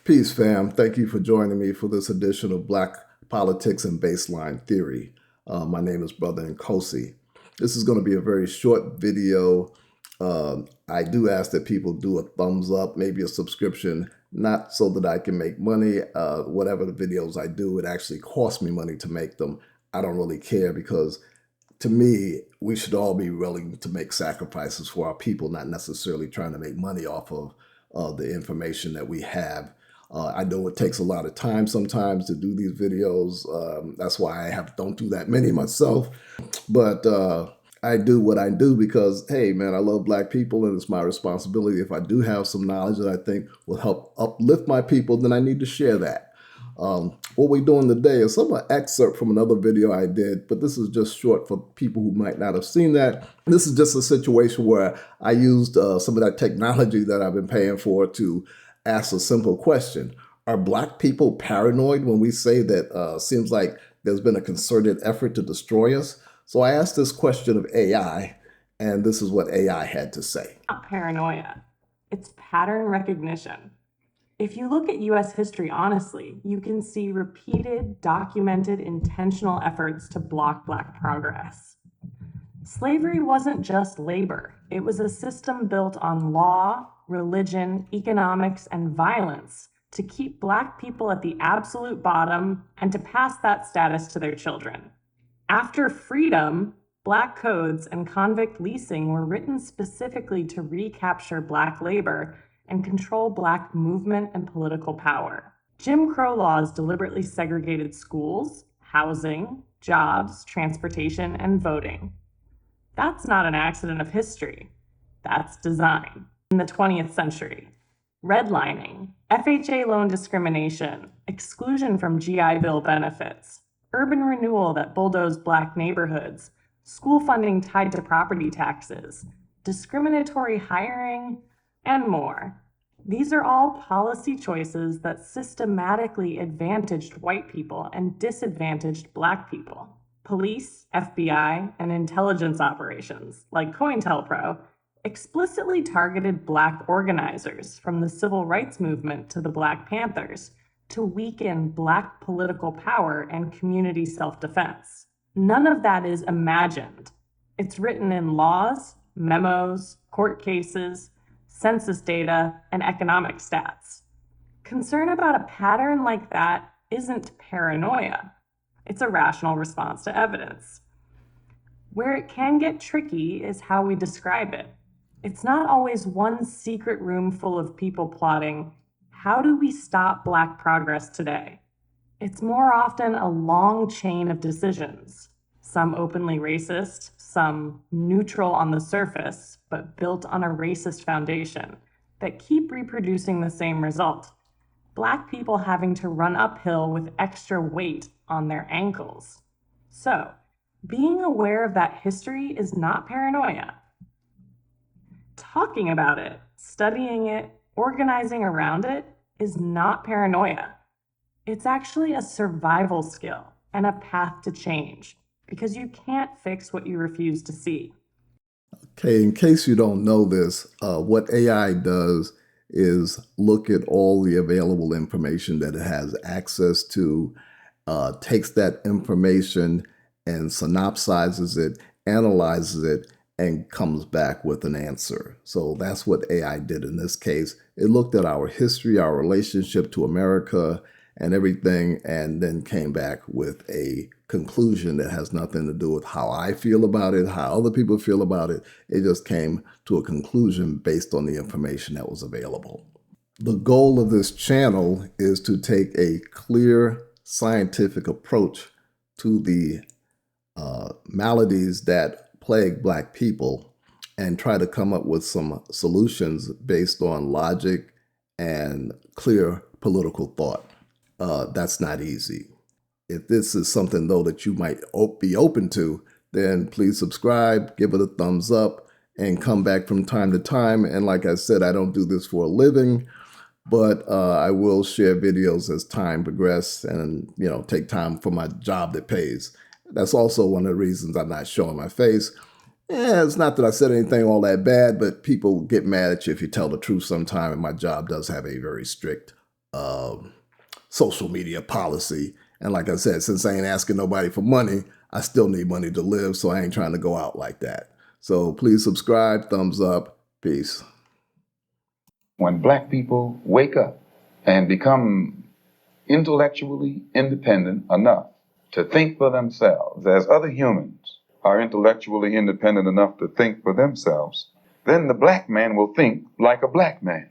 Peace, fam. Thank you for joining me for this edition of Black Politics and Baseline Theory. My name is Brother Nkosi. This is going to be a very short video. I do ask that people do a thumbs up, maybe a subscription, not so that I can make money. Whatever the videos I do, it actually costs me money to make them. I don't really care because to me, we should all be willing to make sacrifices for our people, not necessarily trying to make money off of the information that we have. I know it takes a lot of time sometimes to do these videos. That's why don't do that many myself. But I do what I do because, hey, man, I love Black people, and it's my responsibility. If I do have some knowledge that I think will help uplift my people, then I need to share that. What we're doing today is some excerpt from another video I did, but this is just short for people who might not have seen that. This is just a situation where I used some of that technology that I've been paying for to ask a simple question. Are Black people paranoid when we say that seems like there's been a concerted effort to destroy us? So I asked this question of AI, and this is what AI had to say. Not paranoia. It's pattern recognition. If you look at US history honestly, you can see repeated, documented, intentional efforts to block Black progress. Slavery wasn't just labor. It was a system built on law, religion, economics, and violence to keep Black people at the absolute bottom and to pass that status to their children. After freedom, Black codes and convict leasing were written specifically to recapture Black labor and control Black movement and political power. Jim Crow laws deliberately segregated schools, housing, jobs, transportation, and voting. That's not an accident of history. That's design. In the 20th century, redlining, FHA loan discrimination, exclusion from GI Bill benefits, urban renewal that bulldozed Black neighborhoods, school funding tied to property taxes, discriminatory hiring, and more. These are all policy choices that systematically advantaged white people and disadvantaged Black people. Police, FBI, and intelligence operations, like COINTELPRO, explicitly targeted Black organizers, from the civil rights movement to the Black Panthers, to weaken Black political power and community self-defense. None of that is imagined. It's written in laws, memos, court cases, census data, and economic stats. Concern about a pattern like that isn't paranoia. It's a rational response to evidence. Where it can get tricky is how we describe it. It's not always one secret room full of people plotting, how do we stop Black progress today? It's more often a long chain of decisions, some openly racist, some neutral on the surface, but built on a racist foundation, that keep reproducing the same result. Black people having to run uphill with extra weight on their ankles. So, being aware of that history is not paranoia. Talking about it, studying it, organizing around it is not paranoia. It's actually a survival skill and a path to change, because you can't fix what you refuse to see. Okay, in case you don't know this, what AI does is look at all the available information that it has access to, takes that information and synopsizes it, analyzes it, and comes back with an answer. So that's what AI did in this case. It looked at our history, our relationship to America, and everything, and then came back with a conclusion that has nothing to do with how I feel about it, how other people feel about it. It just came to a conclusion based on the information that was available. The goal of this channel is to take a clear scientific approach to the maladies that plague Black people and try to come up with some solutions based on logic and clear political thought. That's not easy. If this is something, though, that you might be open to, then please subscribe, give it a thumbs up, and come back from time to time. And like I said, I don't do this for a living, but I will share videos as time progresses and, take time for my job that pays. That's also one of the reasons I'm not showing my face. It's not that I said anything all that bad, but people get mad at you if you tell the truth sometime, and my job does have a very strict social media policy. And like I said, since I ain't asking nobody for money, I still need money to live, so I ain't trying to go out like that. So please subscribe, thumbs up, peace. When Black people wake up and become intellectually independent enough to think for themselves, as other humans are intellectually independent enough to think for themselves, then the Black man will think like a Black man.